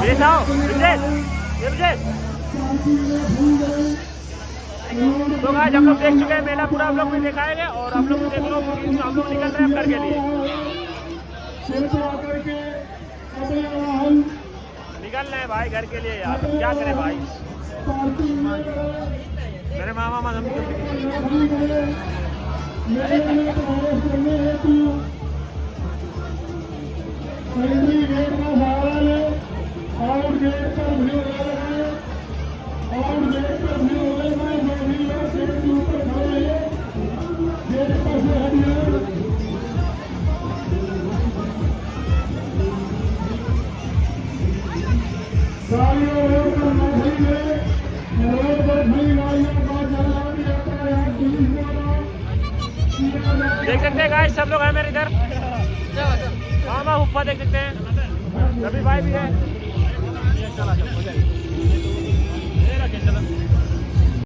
ये जाओ विजय, ये विजय। तो गाइस हम लोग देख चुके हैं मेला पूरा, हम लोग भी दिखाएंगे और हम लोग देख लो हम लोग निकल रहे हैं घर के लिए। निकल रहे हैं भाई घर के लिए यार, क्या करें भाई। मेरे मामा मामा देख सकते हैं गाइस, सब लोग हैं मेरे इधर। मामा ऊपर देख सकते हैं, रवि भाई भी है।